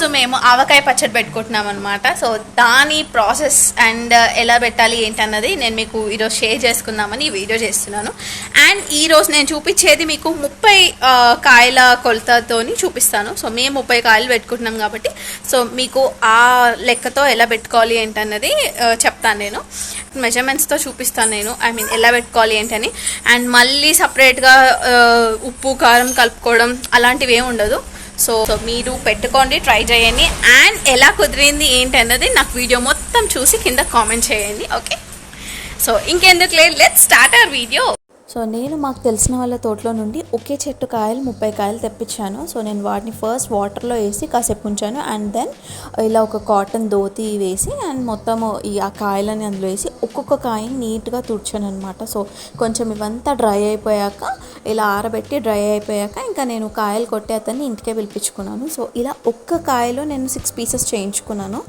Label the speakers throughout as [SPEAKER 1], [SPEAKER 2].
[SPEAKER 1] ఈరోజు మేము ఆవకాయ పచ్చడి పెట్టుకుంటున్నాం అనమాట. సో దాని ప్రాసెస్ అండ్ ఎలా పెట్టాలి ఏంటన్నది నేను మీకు ఈరోజు షేర్ చేసుకుందామని ఈ వీడియో చేస్తున్నాను. అండ్ ఈరోజు నేను చూపించేది మీకు 30 కాయల కొలతతోని చూపిస్తాను. సో మేము 30 కాయలు పెట్టుకుంటున్నాం కాబట్టి సో మీకు ఆ లెక్కతో ఎలా పెట్టుకోవాలి ఏంటన్నది చెప్తాను. నేను మెజర్మెంట్స్తో చూపిస్తాను. నేను ఎలా పెట్టుకోవాలి ఏంటని. అండ్ మళ్ళీ సపరేట్గా ఉప్పు కారం కలుపుకోవడం అలాంటివి ఏమి ఉండదు. సో మీరు పెట్టుకోండి, ట్రై చేయండి. అండ్ ఎలా కుదిరింది ఏంటి అన్నది నాకు వీడియో మొత్తం చూసి కింద కామెంట్ చేయండి. ఓకే, సో ఇంకెందుకు లేదు, let's start our video.
[SPEAKER 2] So నేను మాకు తెలిసిన వాళ్ళ తోటలో నుండి ఒకే చెట్టు కాయలు 30 కాయలు తెప్పించాను. సో నేను వాటిని ఫస్ట్ వాటర్లో వేసి కాసేపు ఉంచాను. అండ్ దెన్ ఇలా ఒక కాటన్ ధోతి వేసి అండ్ మొత్తము ఆ కాయలని అందులో వేసి ఒక్కొక్క కాయని నీట్గా తుడిచాను అనమాట. సో కొంచెం ఇవంతా డ్రై అయిపోయాక ఇలా ఆరబెట్టి డ్రై అయిపోయాక ఇంకా నేను కాయలు కొట్టే అతన్ని ఇంటికే పిలిపించుకున్నాను. సో ఇలా ఒక్క కాయలో నేను 6 పీసెస్ చేయించుకున్నాను.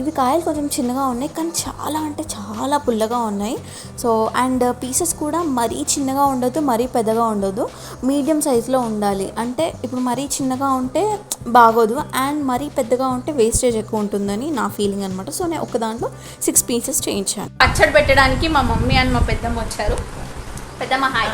[SPEAKER 2] ఇవి కాయలు కొంచెం చిన్నగా ఉన్నాయి కానీ చాలా అంటే చాలా పుల్లగా ఉన్నాయి. సో అండ్ పీసెస్ కూడా మరీ చిన్నగా ఉండదు, మరీ పెద్దగా ఉండదు, మీడియం సైజులో ఉండాలి. అంటే ఇప్పుడు మరీ చిన్నగా ఉంటే బాగోదు అండ్ మరీ పెద్దగా ఉంటే వేస్టేజ్ ఎక్కువ ఉంటుందని నా ఫీలింగ్ అనమాట. సో నేను ఒక దాంట్లో 6 పీసెస్ చేయించాను.
[SPEAKER 1] పచ్చడి పెట్టడానికి మా మమ్మీ అండ్ మా పెద్దమ్మ వచ్చారు. పెద్దమ్మ హాయ్.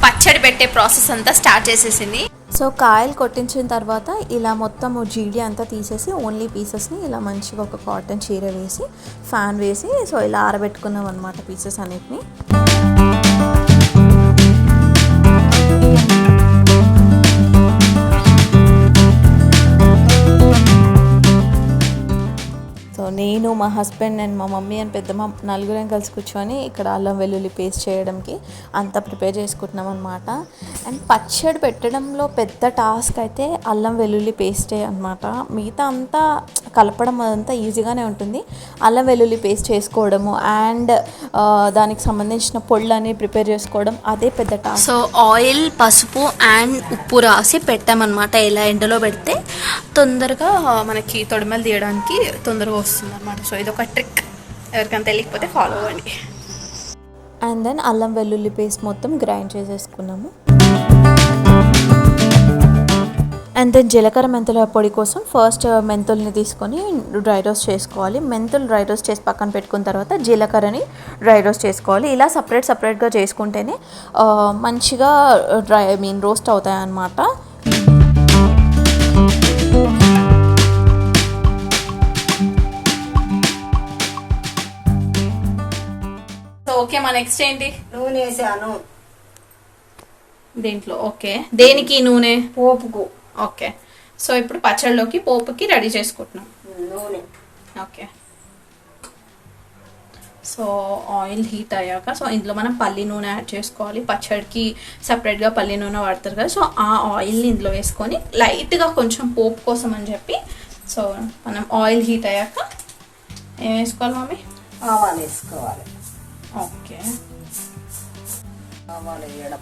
[SPEAKER 1] పచ్చడి పెట్టే ప్రాసెస్ అంతా స్టార్ట్ చేసేసింది.
[SPEAKER 2] సో కాయలు కొట్టించిన తర్వాత ఇలా మొత్తం జీడి అంతా తీసేసి ఓన్లీ పీసెస్ని ఇలా మంచిగా ఒక కాటన్ చీర వేసి ఫ్యాన్ వేసి సో ఇలా ఆరబెట్టుకున్నాం అనమాట పీసెస్ అన్నిటిని. సో నేను మా హస్బెండ్ అండ్ మా మమ్మీ అండ్ పెద్దమ్మ నలుగురం కలిసి కూర్చొని ఇక్కడ అల్లం వెల్లుల్లి పేస్ట్ చేయడానికి అంతా ప్రిపేర్ చేసుకుంటున్నాం అనమాట. అండ్ పచ్చడి పెట్టడంలో పెద్ద టాస్క్ అయితే అల్లం వెల్లుల్లి పేస్టే అనమాట. మిగతా అంతా కలపడం అదంతా ఈజీగానే ఉంటుంది. అల్లం వెల్లుల్లి పేస్ట్ చేసుకోవడము అండ్ దానికి సంబంధించిన పొళ్ళని ప్రిపేర్ చేసుకోవడం అదే పెద్ద టాస్క్.
[SPEAKER 1] సో ఆయిల్, పసుపు అండ్ ఉప్పు రాసి పెట్టామన్నమాట. ఇలా ఎండలో పెడితే తొందరగా మనకి తొడిమలు తీయడానికి తొందరగా వస్తుంది అనమాట. సో ఇదొక ట్రిక్, ఎవరికైనా తెలియకపోతే ఫాలో అవ్వండి.
[SPEAKER 2] అండ్ దెన్ అల్లం వెల్లుల్లి పేస్ట్ మొత్తం గ్రైండ్ చేసేసుకున్నాము. అండ్ దెన్ జీలకర్ర మెంతుల పొడి కోసం ఫస్ట్ మెంతుల్ని తీసుకొని డ్రై రోస్ట్ చేసుకోవాలి. మెంతులు డ్రై రోస్ట్ చేసి పక్కన పెట్టుకున్న తర్వాత జీలకర్రని డ్రై రోస్ట్ చేసుకోవాలి. ఇలా సపరేట్గా చేసుకుంటేనే మంచిగా రోస్ట్ అవుతాయి అన్నమాట.
[SPEAKER 1] ఓకే, మా నెక్స్ట్ ఏంటి?
[SPEAKER 3] నూనె వేసాను
[SPEAKER 1] దీంట్లో. ఓకే, దేనికి నూనె?
[SPEAKER 3] పోపుకు.
[SPEAKER 1] ఓకే, సో ఇప్పుడు పచ్చడిలోకి పోపుకి రెడీ చేసుకుంటున్నాం
[SPEAKER 3] నూనె.
[SPEAKER 1] ఓకే, సో ఆయిల్ హీట్ అయ్యాక సో ఇందులో మనం పల్లి నూనె యాడ్ చేసుకోవాలి. పచ్చడికి సపరేట్గా పల్లి నూనె వాడతారు కదా. సో ఆ ఆయిల్ని ఇందులో వేసుకొని లైట్గా కొంచెం పోపు కోసం అని చెప్పి సో మనం ఆయిల్ హీట్ అయ్యాక ఏం వేసుకోవాలి మమ్మీ?
[SPEAKER 3] ఆవాలు వేసుకోవాలి.
[SPEAKER 1] ఓకే,
[SPEAKER 3] ఆవాలు వేయడం.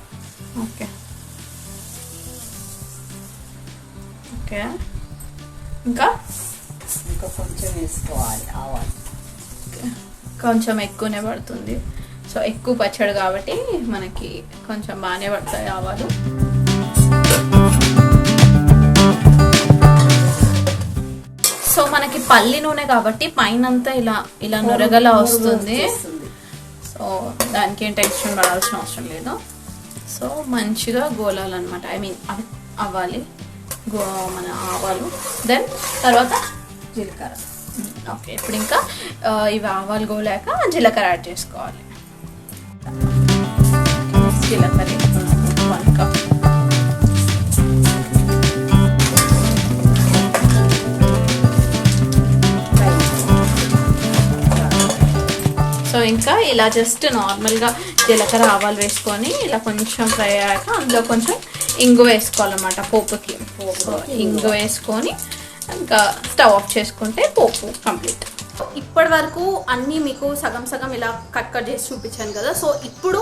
[SPEAKER 1] ఓకే ఓకే ఇంకా
[SPEAKER 3] కొంచెం వేసుకోవాలి ఆవాలు.
[SPEAKER 1] కొంచెం ఎక్కువనే పడుతుంది. సో ఎక్కువ పచ్చడి కాబట్టి మనకి కొంచెం బాగానే పడతాయి ఆవాలు. సో మనకి పల్లి నూనె కాబట్టి పైన అంతా ఇలా నొరగలా వస్తుంది. సో దానికి ఏం టెన్షన్ పడాల్సిన అవసరం లేదు. సో మంచిగా గోలాలన్నమాట. అవి అవ్వాలి మన ఆవాలు. దెన్ తర్వాత
[SPEAKER 3] జీలకర్ర.
[SPEAKER 1] ఓకే, ఇప్పుడు ఇంకా ఇవి ఆవాలు గోలాక జీలకర్ర యాడ్ చేసుకోవాలి. జీలకర్ర 1 కప్. సో ఇంకా ఇలా జస్ట్ నార్మల్గా జీలకర్ర ఆవాలు వేసుకొని ఇలా కొంచెం ఫ్రై అయ్యాక అందులో కొంచెం ఇంగు వేసుకోవాలన్నమాట పోపుకి. సో ఇంగు వేసుకొని ఇంకా స్టవ్ ఆఫ్ చేసుకుంటే పోపు కంప్లీట్. ఇప్పటి వరకు అన్నీ మీకు సగం ఇలా కట్ చేసి చూపించాను కదా. సో ఇప్పుడు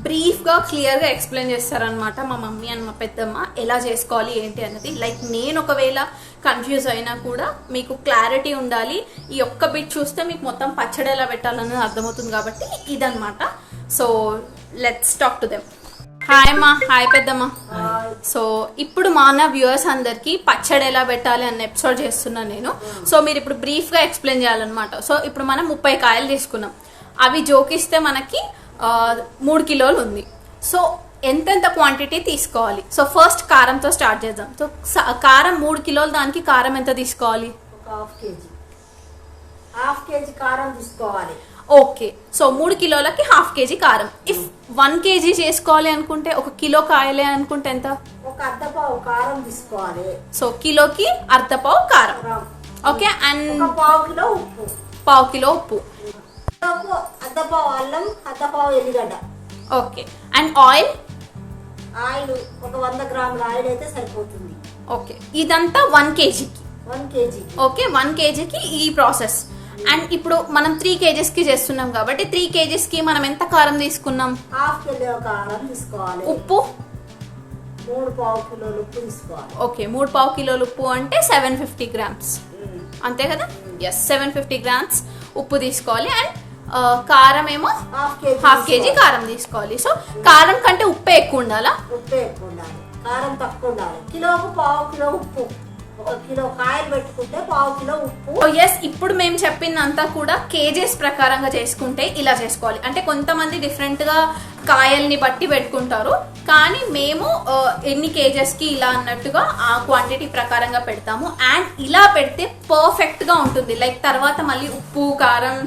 [SPEAKER 1] బ్రీఫ్గా క్లియర్గా ఎక్స్ప్లెయిన్ చేస్తారనమాట మా మమ్మీ అండ్ మా పెద్దమ్మ ఎలా చేసుకోవాలి ఏంటి అన్నది. లైక్ నేను ఒకవేళ కన్ఫ్యూజ్ అయినా కూడా మీకు క్లారిటీ ఉండాలి. ఈ ఒక్క బిట్ చూస్తే మీకు మొత్తం పచ్చడి ఎలా పెట్టాలన్నది అర్థమవుతుంది కాబట్టి ఇదనమాట. So let's talk to them. Hi అమ్మా. హాయ్ పెద్దమ్మ.
[SPEAKER 3] హాయ్.
[SPEAKER 1] సో ఇప్పుడు మన వ్యూవర్స్ అందరికి పచ్చడి ఎలా పెట్టాలి అన్న ఎపిసోడ్ చేస్తున్నాను నేను. సో మీరు ఇప్పుడు బ్రీఫ్ గా ఎక్స్ప్లెయిన్ చేయాలన్నమాట. సో ఇప్పుడు మనం 30 కాయలు తీసుకున్నాం, అవి జోకిస్తే మనకి 3 కిలోలు ఉంది. సో ఎంతెంత క్వాంటిటీ తీసుకోవాలి? సో ఫస్ట్ కారంతో స్టార్ట్ చేద్దాం. సో కారం 3 కిలోలు, దానికి కారం ఎంత తీసుకోవాలి?
[SPEAKER 3] ఒక హాఫ్ కేజీ కారం తీసుకోవాలి.
[SPEAKER 1] ఓకే, సో 3 కిలోలకి హాఫ్ కేజీ కారం. ఇఫ్ 1 కేజీ చేసుకోవాలి అనుకుంటే, 1 కిలో కాయలే అనుకుంటే ఎంత?
[SPEAKER 3] ఒక అర్ధపావు కారం తీసుకోవాలి.
[SPEAKER 1] సో కిలోకి అర్ధపావు కారం. ఓకే, అండ్
[SPEAKER 3] ఒక పావు కిలో ఉప్పు.
[SPEAKER 1] పావు కిలో ఉప్పు.
[SPEAKER 3] అర్ధపావు అల్లం, అర్ధపావు ఎల్లిగడ్డ.
[SPEAKER 1] Okay, and oil?
[SPEAKER 3] ఆయిల్ ఒక 100 గ్రాముల ఆయిల్ అయితే సరిపోతుంది.
[SPEAKER 1] ఓకే, ఇదంతా 1 కేజీకి.
[SPEAKER 3] 1 కేజీ.
[SPEAKER 1] ఓకే, 1 కేజీకి ఈ ప్రాసెస్. అండ్ ఇప్పుడు మనం 3 కేజీస్కి చేస్తున్నాం కాబట్టి 3 కేజీస్కి మనం ఎంత కారం తీసుకున్నాం?
[SPEAKER 3] హాఫ్ కిలో కారం తీసుకోవాలి.
[SPEAKER 1] ఉప్పు
[SPEAKER 3] 3 పావు కిలోలు ఉప్పు తీసుకోవాలి.
[SPEAKER 1] ఓకే, 3 పావు కిలోలు ఉప్పు అంటే 750 గ్రామ్స్, అంతే కదా? ఎస్, 750 గ్రామ్స్ ఉప్పు తీసుకోవాలి. అండ్ కారం ఏమో హాఫ్ కేజీ కారం తీసుకోవాలి. సో కారం కంటే ఉప్పు ఎక్కువ ఉండాలా?
[SPEAKER 3] ఉప్పు ఎక్కువ ఉండాలి, కారం తక్కువ ఉండాలి. కిలోకు పావు కిలో ఉప్పు. 1 కిలో కాయలు పెట్టుకుంటే పావు కిలో ఉప్పు.
[SPEAKER 1] ఎస్, ఇప్పుడు మేము చెప్పిందంతా కూడా కేజెస్ ప్రకారంగా చేసుకుంటే ఇలా చేసుకోవాలి. అంటే కొంతమంది డిఫరెంట్ గా కాయల్ని బట్టి పెట్టుకుంటారు, కానీ మేము ఎన్ని కేజెస్కి ఇలా అన్నట్టుగా ఆ క్వాంటిటీ ప్రకారంగా పెడతాము. అండ్ ఇలా పెడితే పర్ఫెక్ట్ గా ఉంటుంది. లైక్ తర్వాత మళ్ళీ ఉప్పు కారం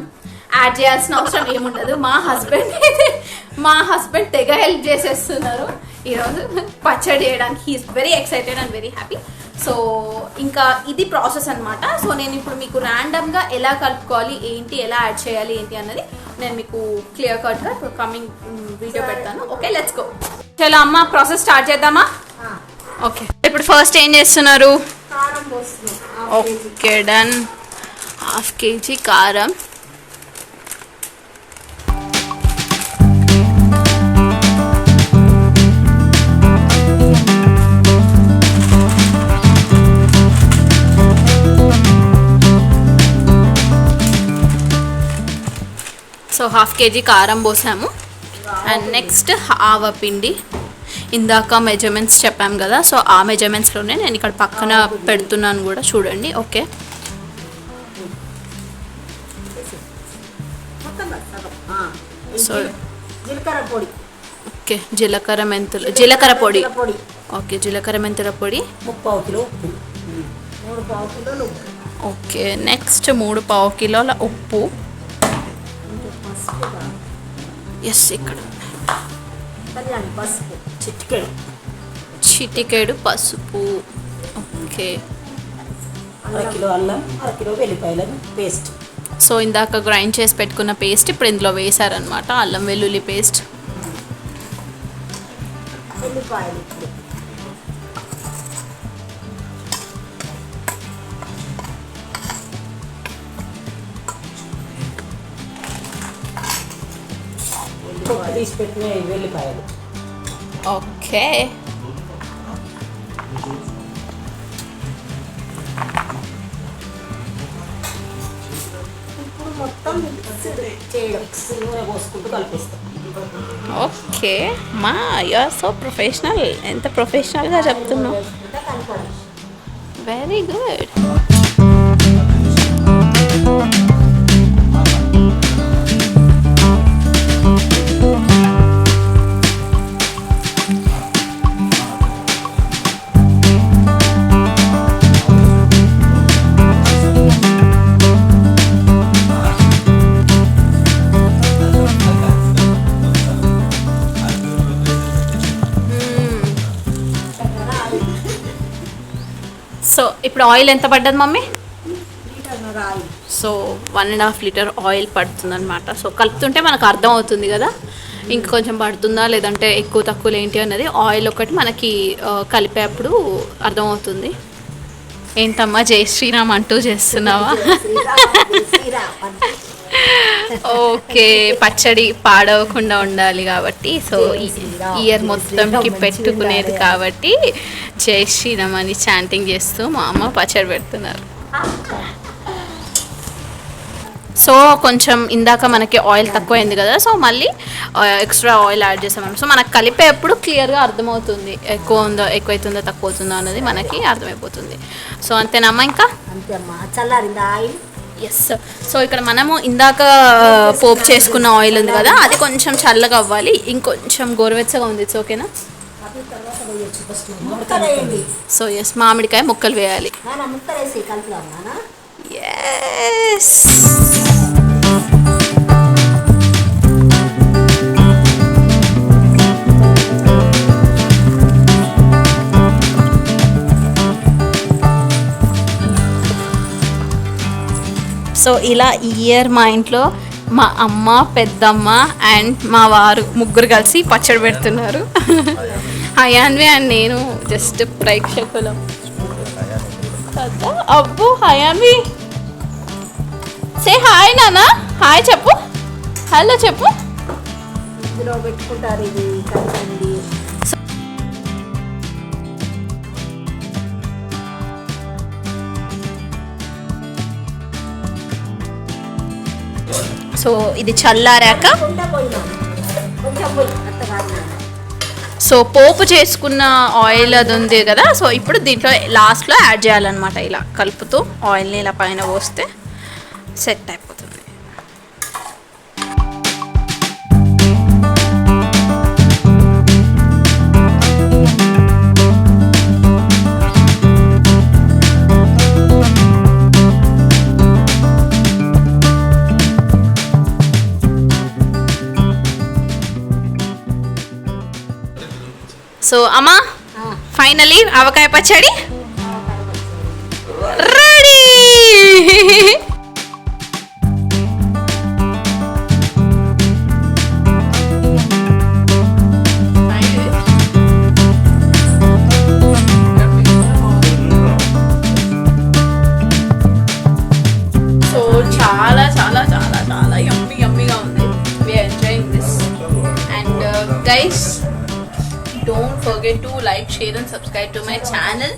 [SPEAKER 1] యాడ్ చేయాల్సిన అవసరం ఏముండదు. మా హస్బెండ్ తెగ హెల్ప్ చేసేస్తున్నారు ఈరోజు పచ్చడి చేయడానికి. He is very excited and very happy. So ఇంకా ఇది ప్రాసెస్ అనమాట. సో నేను ఇప్పుడు మీకు ర్యాండమ్గా ఎలా కలుపుకోవాలి ఏంటి, ఎలా యాడ్ చేయాలి ఏంటి అన్నది నేను మీకు క్లియర్ కట్గా కమింగ్ వీడియో పెడతాను. Okay, let's go. చలో అమ్మ, ప్రాసెస్ స్టార్ట్ చేద్దామా? ఓకే, ఇప్పుడు ఫస్ట్ ఏం చేస్తున్నారు?
[SPEAKER 3] కారం పోస్తున్నాం.
[SPEAKER 1] Okay, done. హాఫ్ కేజీ కారం. సో హాఫ్ కేజీ కారం పోసాము. అండ్ నెక్స్ట్ ఆవపిండి. ఇందాక మెజర్మెంట్స్ చెప్పాము కదా, సో ఆ మెజర్మెంట్స్లోనే నేను ఇక్కడ పక్కన పెడుతున్నాను కూడా, చూడండి. ఓకే, సో
[SPEAKER 3] జీలకర్ర పొడి.
[SPEAKER 1] ఓకే, జీలకర్ర పొడి. ఓకే, జీలకర్ర మెంతుల పొడి.
[SPEAKER 3] 3 కిలో ఉప్పు. 3 పావు కిలోలు ఉప్పు.
[SPEAKER 1] ఓకే, నెక్స్ట్ 3 పావు కిలోల ఉప్పు. ఎస్, ఇక్కడ
[SPEAKER 3] పసుపు
[SPEAKER 1] చిటికెడు పసుపు. ఓకే,
[SPEAKER 3] 1 కిలో అల్లం, 1 కిలో వెల్లిపాయల పేస్ట్.
[SPEAKER 1] సో ఇందాక గ్రైండ్ చేసి పెట్టుకున్న పేస్ట్ ఇప్పుడు ఇందులో వేసారనమాట, అల్లం వెల్లుల్లి పేస్ట్.
[SPEAKER 3] వెల్లిపాయలు తీసి పెట్టిన వెల్లిపాయలు.
[SPEAKER 1] ఓకే,
[SPEAKER 3] ఇప్పుడు మొత్తం నూనె పోసుకుంటూ కలిపిస్తాం.
[SPEAKER 1] ఓకే, మా యూఆర్ సో ప్రొఫెషనల్. ఎంత ప్రొఫెషనల్గా చెప్తున్నావు. Very good. సో ఇప్పుడు ఆయిల్ ఎంత పడ్డది మమ్మీ? సో 1.5 లీటర్ ఆయిల్ పడుతుంది అనమాట. సో కలుపుతుంటే మనకు అర్థం అవుతుంది కదా, ఇంక కొంచెం పడుతుందా లేదంటే ఎక్కువ తక్కువ ఏంటి అన్నది ఆయిల్ ఒకటి మనకి కలిపేప్పుడు అర్థమవుతుంది. ఏంటమ్మా జై శ్రీరామ్ అంటూ చేస్తున్నావా? ఓకే, పచ్చడి పాడవకుండా ఉండాలి కాబట్టి, సో ఇయర్ మొత్తంకి పెట్టుకునేది కాబట్టి జై శ్రీరామ్ అని చాంటింగ్ చేస్తూ మా అమ్మ పచ్చడి పెడుతున్నారు. సో కొంచెం ఇందాక మనకి ఆయిల్ తక్కువైంది కదా, సో మళ్ళీ ఎక్స్ట్రా ఆయిల్ యాడ్ చేసాం. సో మనకు కలిపేప్పుడు క్లియర్గా అర్థమవుతుంది ఎక్కువ ఉందో ఎక్కువైతుందో తక్కువ అవుతుందో అన్నది మనకి అర్థమైపోతుంది. సో అంతేనమ్మా ఇంకా
[SPEAKER 3] అంతే అమ్మా. చల్లారిందా ఆయిల్?
[SPEAKER 1] ఎస్. సో ఇక్కడ మనము ఇందాక పోపు చేసుకున్న ఆయిల్ ఉంది కదా, అది కొంచెం చల్లగా అవ్వాలి, ఇంకొంచెం గోరువెచ్చగా ఉంది. ఇట్స్ ఓకేనా?
[SPEAKER 3] ముక్కలు వేయండి.
[SPEAKER 1] సో ఎస్, మామిడికాయ ముక్కలు వేయాలి.
[SPEAKER 3] నాన్న ముక్కలు వేసి కలుపుదాం నాన్న.
[SPEAKER 1] ఎస్. సో ఇలా ఈ ఇయర్ మా ఇంట్లో మా అమ్మ, పెద్దమ్మ అండ్ మా వారు ముగ్గురు కలిసి పచ్చడి పెడుతున్నారు. హయాన్వి అండ్ నేను జస్ట్ ప్రేక్షకులం కదా. అబ్బో హయాన్వి, సే హాయ్ నాన్న. హాయ్ చెప్పు, హలో చెప్పు.
[SPEAKER 3] ఇందులో పెట్టుకుంటారు ఇది కలిపండి.
[SPEAKER 1] సో ఇది చల్లారాక సో పోపు చేసుకున్న ఆయిల్ అది ఉంది కదా, సో ఇప్పుడు దీంట్లో లాస్ట్లో యాడ్ చేయాలన్నమాట. ఇలా కలుపుతూ ఆయిల్ని ఇలా పైన పోస్తే సెట్ అయిపోతుంది. సో అమ్మా, ఫైనలీ ఆవకాయ పచ్చడి రెడీ. సో చాలా చాలా చాలా చాలా యమ్మీగా ఉంది. We are enjoying this and guys, don't forget to like, share and subscribe to my channel.